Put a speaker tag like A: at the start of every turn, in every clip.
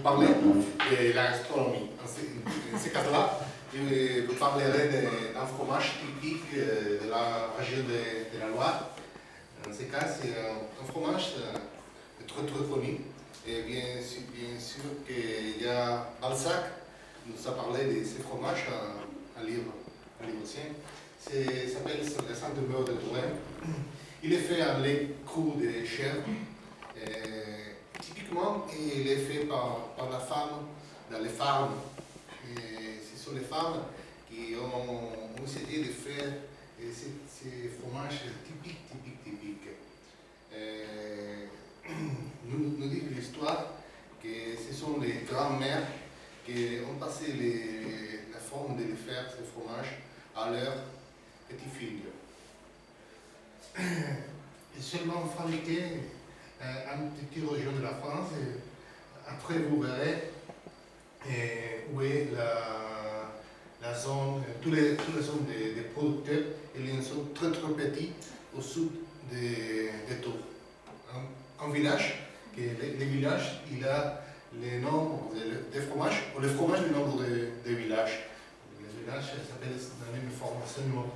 A: parler de la gastronomie. Dans ce cas-là, je vous parlerai d'un fromage typique de la région de la Loire. Dans ce cas, c'est un fromage très connu. Et bien sûr qu'il y a Balzac, nous a parlé de ce fromage, un livre ancien. Ça s'appelle le Saint-Demeure de Touraine. Il est fait en lait cru de chèvre. Typiquement, il est fait par la femme dans les fermes. Ce sont les femmes qui ont essayé de faire ces fromages typiques. Nous dit l'histoire que ce sont les grands-mères qui ont passé la forme de faire ce fromage à leurs petits-filles. Ils sont seulement fabriqués en petite région de la France. Après, vous verrez où est la zone, toutes les zones des producteurs. Ils sont très petits au sud de Tours. Un village, le village, il a le nombre de fromages, ou le fromage du nombre de villages. Le village s'appelle dans la même forme, Saint-Demeure.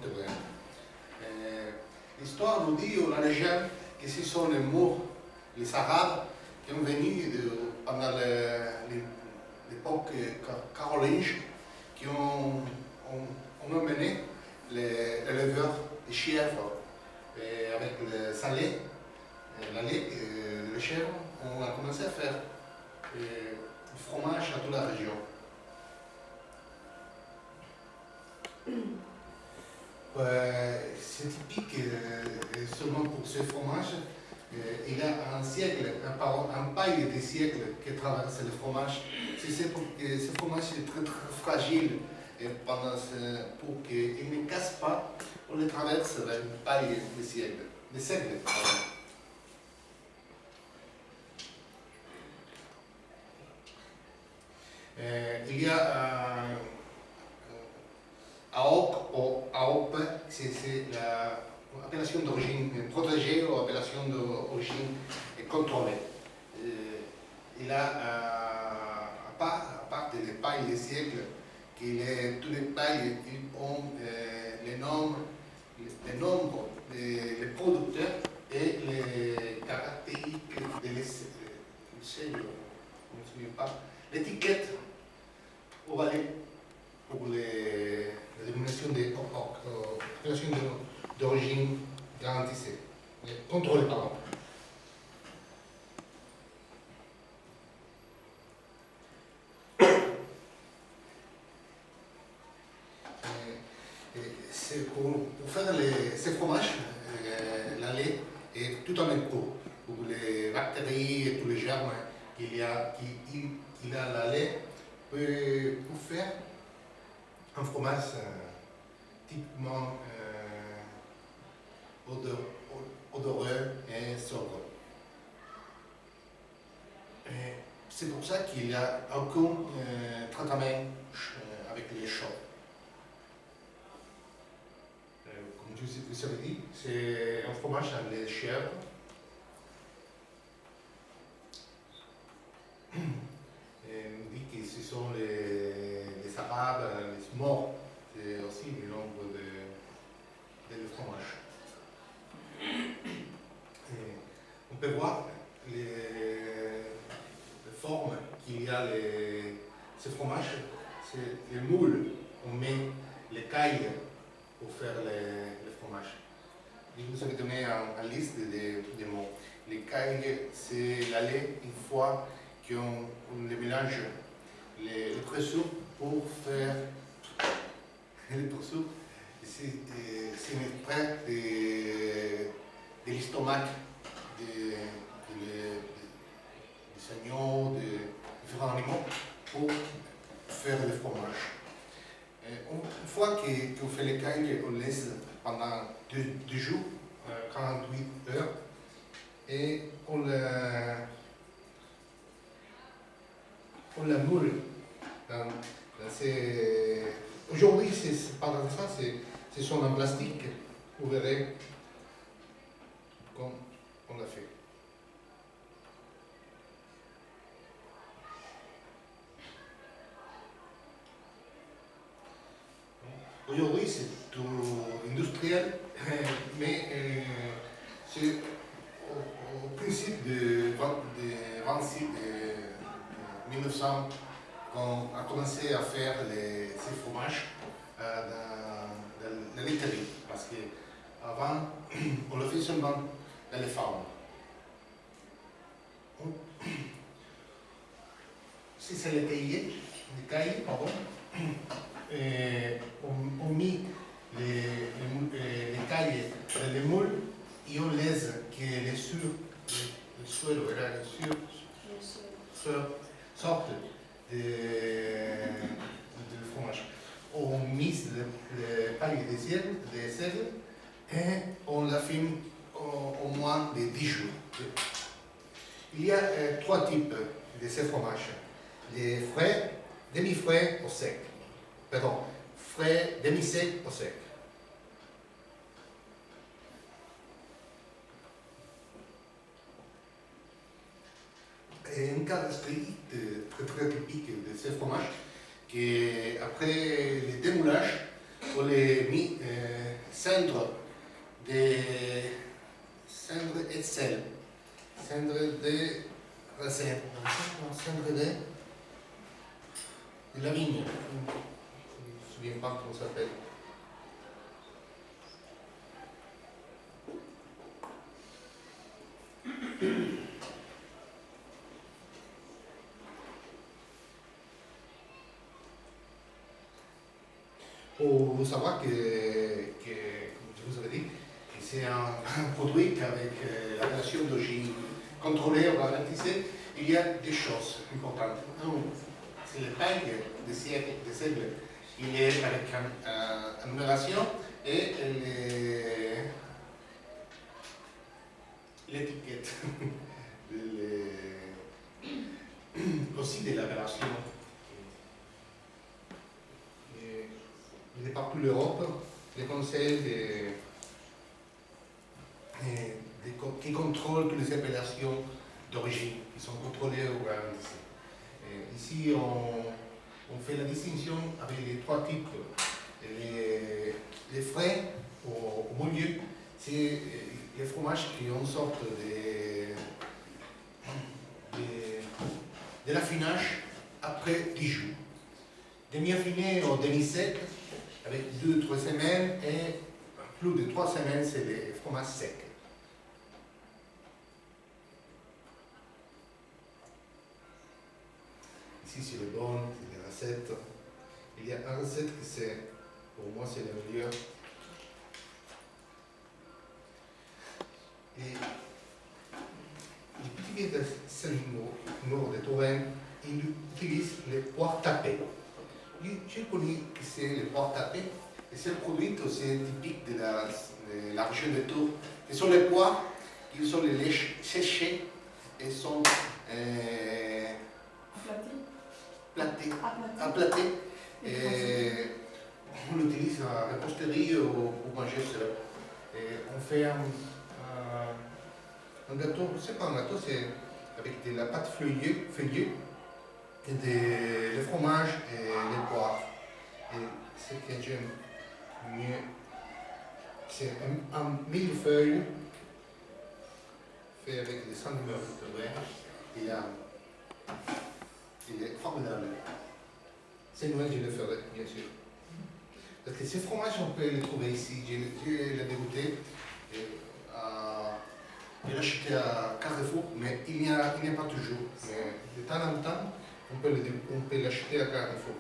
A: L'histoire nous dit, ou la légende, que ce sont les Mours, les Arabes, qui ont venu pendant l'époque carolinge, qui ont emmené les éleveurs de chèvres avec le salé, le chèvre. On a commencé à faire du fromage à toute la région. C'est typique seulement pour ce fromage. Il y a un siècle, un paille de siècles qui traverse le fromage. C'est pour que ce fromage est très fragile et pour qu'il ne casse pas, on le traverse une paille de siècles. Il y a AOP ou AOP, c'est l'appellation d'origine protégée ou appellation d'origine contrôlée. Il a, à part des pailles des siècles, toutes les pailles ont les nombres des producteurs et les caractéristiques de l'étiquette orale pour la dénomination d'origine garantie, contrôlée, pardon. Pour faire ces fromages, la lait est tout en même cours. Pour les bactéries et tous les germes qu'il a la lait, pour faire un fromage typiquement odoreux et sobre. C'est pour ça qu'il n'y a aucun traitement avec les chauds. Comme vous avez dit, c'est un fromage à lait chèvre. On dit que ce sont les Arabes, les morts, c'est aussi le nombre de fromage. On peut voir les formes qu'il y a ce fromage, c'est les moules. On met les cailles pour faire le fromage. Je vous avais donné une liste de mots. Les cailles, c'est la lait une fois qu'on les mélange les présoupes pour faire les présoupes. C'est une extrait de l'estomac des agneaux, de différents animaux pour faire le fromage. Une fois qu'on fait les cailles, on laisse pendant 2 jours, 48 heures, et on la moule. Aujourd'hui, c'est pas dans ça, c'est sont en plastique. Vous verrez comme on l'a fait. aujourd'hui, c'est tout industriel, mais c'est au principe de 26, de 1900 qu'on a commencé à faire ces fromages dans la laiterie. Parce qu'avant, on le fait seulement dans les fermes. Si c'est les cahiers, pardon, on met les cahiers dans les moules et on laisse que les sueurs sortent du fromage. On mise le paille de sel et on la filme au moins de 10 jours. Il y a 3 types de ces fromages. Les frais, demi-frais au sec. Pardon, frais, demi-sec au sec. Et une caractéristique très typique de ces fromages, qu'après le démoulage, on les met cendre et sel. Cendre de raisin. Cendre de la vigne. Je ne me souviens pas comment ça s'appelle. Faut savoir que, comme je vous avais dit, que c'est un produit qu'avec la relation d'origine contrôlée ou garantie, il y a des choses importantes. Un, c'est le paille de seigle. Il est avec une numération et l'étiquette. Aussi de la relation. Il est partout l'Europe, les conseils qui contrôlent toutes les appellations d'origine, qui sont contrôlées ou garanties. Ici, on fait la distinction avec les 3 types. Les frais au milieu, c'est les fromages qui ont sorte de l'affinage après 10 jours. Demi-affiné ou demi-sec, avec 2-3 semaines, et plus de 3 semaines, c'est des fromages secs. Ici, c'est le bon, c'est les recettes. Il y a une recette qui c'est, pour moi, c'est la meilleure. Et les petits vieux de Saint-Nord de Touraine, ils utilisent les poires tapées. Je connais que c'est le poire tapé, et c'est un produit aussi typique de la région de Tours. Ce sont les poires qui sont les lèches séchées et sont aplaties. Et on l'utilise à la posterie ou pour manger seul. Et on fait un gâteau, c'est pas un gâteau, c'est avec de la pâte feuillée et le fromage et les poires. Et ce que j'aime mieux, c'est un millefeuille fait avec des centimètres de verre. Il est formidable. C'est Noël, je le ferai, bien sûr. Parce que ces fromages, on peut les trouver ici. J'ai la dégoûté. Je l'ai acheté à Carrefour, mais il n'y a pas toujours. Mais de temps en temps, on peut l'acheter à Carrefour.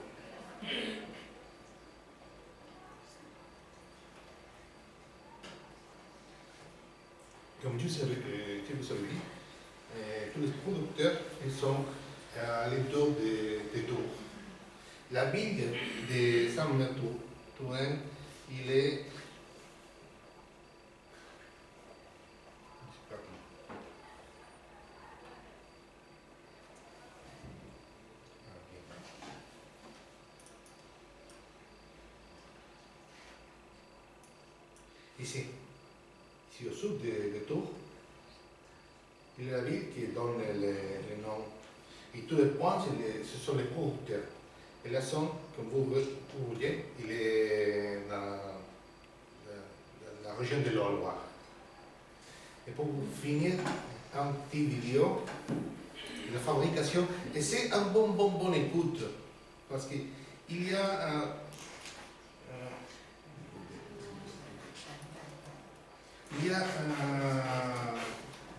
A: Comme je vous avais dit, tous les producteurs ils sont à l'entour de Tours. La ville de Saint-Touraine, il est ici au sud de Tours. Il y a la ville qui donne le nom. Et tous les points, ce sont les producteurs. Et la zone, comme vous voyez, il est dans la région de l'Or-Loire. Et pour finir, un petit vidéo de la fabrication. Et c'est un bon écoute, parce qu'il y a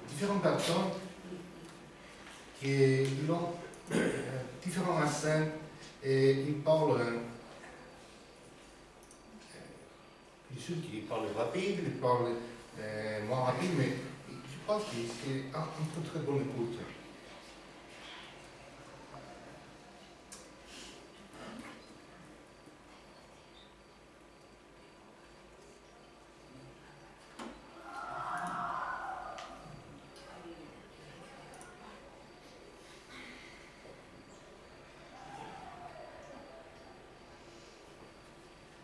A: différentes personnes qui ont différents accents et ils parlent. Il y a ceux qui parlent rapide, ils parlent moins rapide, mais je pense que c'est un très bonne écoute.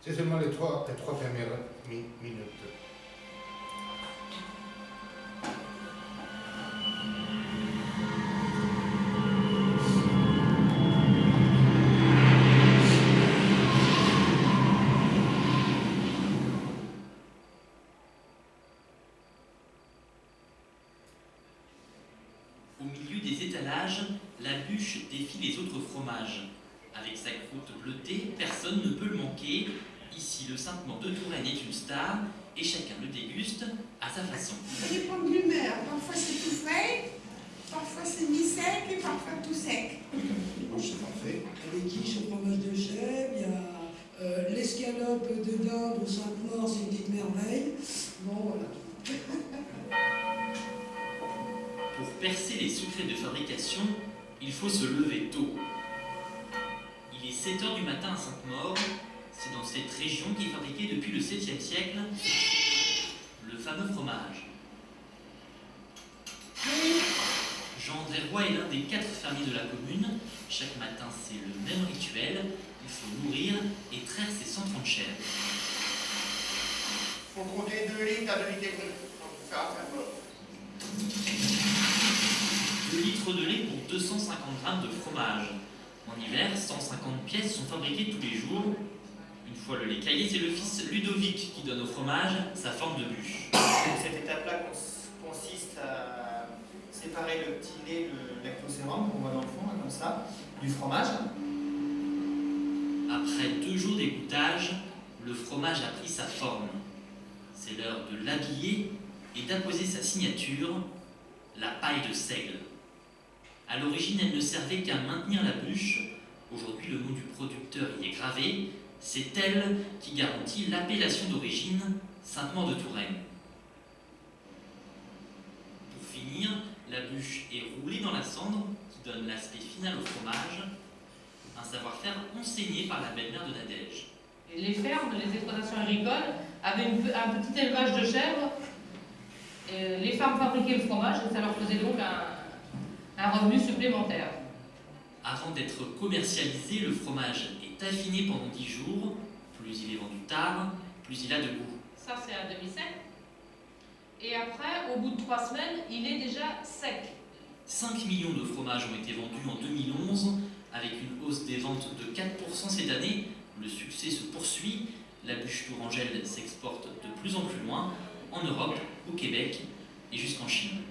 A: C'est seulement les trois premières minutes.
B: Au milieu des étalages, la bûche défie les autres fromages. Avec sa croûte bleutée, personne ne peut le manquer. Ici, le Sainte-Maure de Touraine est une star et chacun le déguste à sa façon.
C: Ça dépend de l'humeur. Parfois c'est tout frais, parfois c'est mi-sec et parfois tout sec.
A: C'est parfait.
D: Avec quiche au fromage de chèvre, il y a l'escalope de dinde au Sainte-Maure, c'est une petite merveille. Bon, voilà.
B: Pour percer les secrets de fabrication, il faut se lever tôt. Il est 7 h du matin à Sainte-Maure. C'est dans cette région qu'est fabriqué depuis le 7e siècle le fameux fromage. Jean-André Roy est l'un des 4 fermiers de la commune. Chaque matin, c'est le même rituel. Il faut nourrir et traire ses 130 chèvres.
E: Il faut compter 2 litres à 2 litres et demi. Donc ça, c'est un peu.
B: 2 litres de lait pour 250 grammes de fromage. En hiver, 150 pièces sont fabriquées tous les jours. Une fois le lait caillé, c'est le fils Ludovic qui donne au fromage sa forme de bûche.
E: Cette étape-là consiste à séparer le petit lait, le lactosérum qu'on voit dans le fond, comme ça, du fromage.
B: Après 2 jours d'égouttage, le fromage a pris sa forme. C'est l'heure de l'habiller et d'apposer sa signature, la paille de seigle. À l'origine, elle ne servait qu'à maintenir la bûche. Aujourd'hui, le nom du producteur y est gravé. C'est elle qui garantit l'appellation d'origine, Sainte-Maure de Touraine. Pour finir, la bûche est roulée dans la cendre qui donne l'aspect final au fromage. Un savoir-faire enseigné par la belle-mère de Nadège.
F: Les fermes, les exploitations agricoles avaient un petit élevage de chèvres. Les femmes fabriquaient le fromage et ça leur faisait donc un revenu supplémentaire.
B: Avant d'être commercialisé, le fromage est affiné pendant 10 jours. Plus il est vendu tard, plus il a de goût.
F: Ça, c'est un demi-sec. Et après, au bout de 3 semaines, il est déjà sec.
B: 5 millions de fromages ont été vendus en 2011, avec une hausse des ventes de 4% cette année. Le succès se poursuit. La bûche tourangelle s'exporte de plus en plus loin, en Europe, au Québec et jusqu'en Chine.